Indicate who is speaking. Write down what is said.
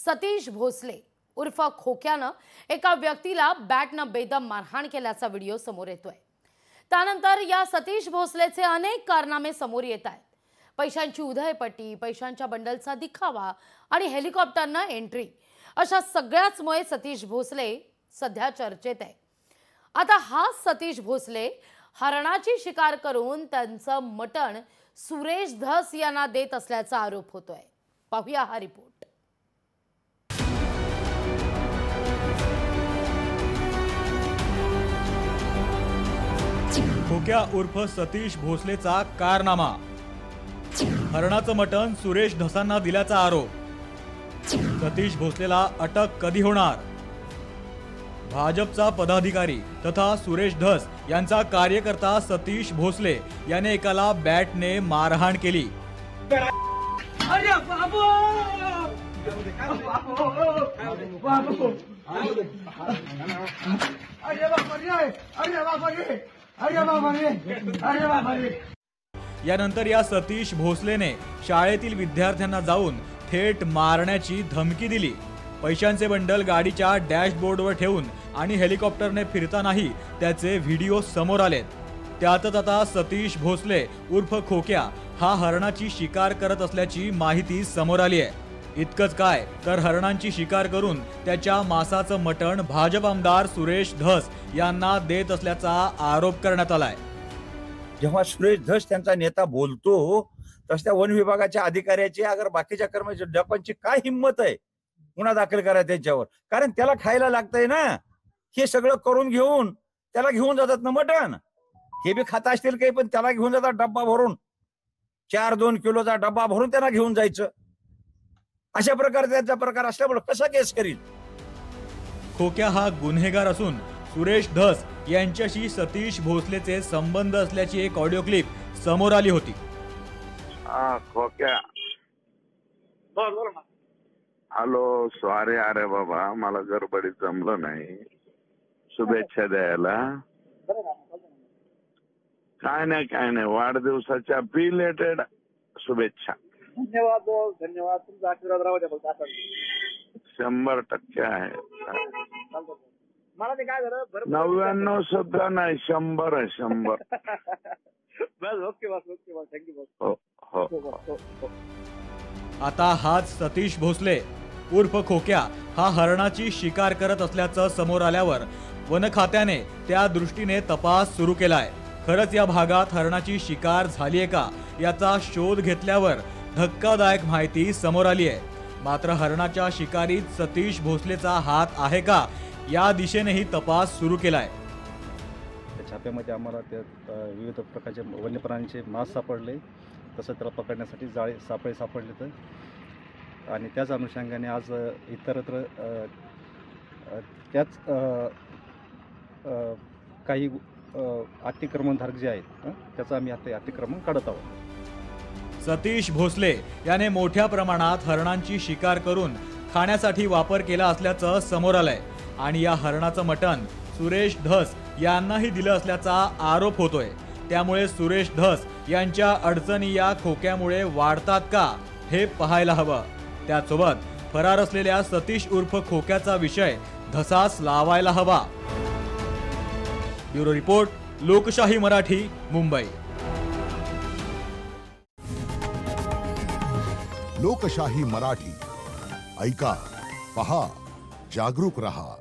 Speaker 1: सतीश भोसले उर्फ खोक्यानं एका व्यक्तीला बॅटनं बेदम मारहाण केल्याचा व्हिडिओ समोर येतोय। त्यानंतर या सतीश भोसलेचे अनेक कारनामे समोर येत आहेत। पैशांची उधळपट्टी, पैशांच्या बंडलचा दिखावा आणि हेलिकॉप्टरनं एंट्री अशा सगळ्याचमुळे सतीश भोसले सध्या चर्चेत आहे। आता हा सतीश भोसले हरणाची शिकार करून त्यांचं मटण सुरेश धस यांना देत असल्याचा आरोप होतोय। पाहूया हा रिपोर्ट।
Speaker 2: खोक्या उर्फ सतीश भोसलेचा कारनामा, हरणाचं मटण सुरेश धसांना दिल्याचा आरोप। सतीश भोसलेला अटक कधी होणार? भाजपचा पदाधिकारी तथा सुरेश धस यांचा कार्यकर्ता सतीश भोसले याने एकाला बॅटने मारहाण केली। यानंतर या सतीश भोसलेने शाळेतील विद्यार्थ्यांना जाऊन थेट मारण्याची धमकी दिली। पैशांचे बंडल गाडीच्या डॅशबोर्डवर ठेवून आणि हेलिकॉप्टरने फिरतानाही त्याचे व्हिडिओ समोर आलेत। त्यातच आता सतीश भोसले उर्फ खोक्या हा हरणाची शिकार करत असल्याची माहिती समोर आली आहे। इतकंच काय तर हरणांची शिकार करून त्याच्या मांसाचं मटण भाजप आमदार सुरेश धस यांना देत असल्याचा आरोप करण्यात आलाय।
Speaker 3: जेव्हा सुरेश धस त्यांचा नेता बोलतो तस त्या वन विभागाच्या अधिकाऱ्याची अगर बाकीच्या कर्मचाऱ्यांची काय हिंमत आहे गुन्हा दाखल करा त्यांच्यावर? कारण त्याला खायला लागतंय ना, हे सगळं करून घेऊन त्याला घेऊन जातात ना मटण। हे बी खाता असतील काही, पण त्याला घेऊन जातात डब्बा भरून, 4-2 किलोचा डब्बा भरून त्यांना घेऊन जायचं। अशा प्रकारे त्यांचा प्रकार असल्यामुळे कसा केस करील?
Speaker 2: खोक्या हा गुन्हेगार असून सुरेश धस यांच्याशी सतीश भोसलेचे संबंध असल्याची एक ऑडिओ क्लिप समोर आली होती।
Speaker 4: खोक्या, हॅलो, सॉरी अरे बाबा, मला गडबडीत जमलं नाही। शुभेच्छा द्यायला काय नाही, वाढदिवसाच्या बिलेटेड शुभेच्छा।
Speaker 5: धन्यवाद धन्यवाद, तुमचा आशीर्वाद राहू द्या बघा।
Speaker 4: 100% आहे।
Speaker 5: मला ते काय झालं,
Speaker 4: 99 सुद्धा नाही, 100 आहे, 100।
Speaker 5: बस ओके बस, थँक्यू बस।
Speaker 4: हो।
Speaker 2: आता हाच सतीश भोसले उर्फ खोक्या हा हरणाची शिकार करत असल्याचं समोर आल्यावर वन खात्याने त्या दृष्टीने तपास सुरू केलाय। खरंच या भागात हरणाची शिकार झालीये का याचा शोध घेतल्यावर धक्कादायक माहिती समोर आली आहे। मात्र हरणाच्या शिकारीत सतीश भोसलेचा हात आहे का या दिशेनेही तपास सुरू केलाय।
Speaker 6: छाप्यामध्ये आम्हाला विविध प्रकारचे वन्य प्राण्यांचे मांस सापडले, तसं त्याला पकडण्यासाठी जाळे सापळे सापडले तर, आणि त्याच अनुषंगाने आज इतरत्र त्याच काही अतिक्रमणधारक जे आहेत त्याचा आम्ही आता अतिक्रमण काढत आहोत।
Speaker 2: सतीश भोसले याने मोठ्या प्रमाणात हरणांची शिकार करून खाण्यासाठी वापर केला असल्याचं समोर आलंय आणि या हरणाचं मटण सुरेश धस यांनाही दिलं असल्याचा आरोप होतोय। त्यामुळे सुरेश धस यांच्या अडचणी या खोक्यामुळे वाढतात का हे पाहायला हवं। त्यासोबत फरार असलेल्या सतीश उर्फ खोक्याचा विषय धसास लावायला हवा। ब्युरो रिपोर्ट, लोकशाही मराठी, मुंबई।
Speaker 7: लोकशाही मराठी ऐका, पहा, जागरूक रहा।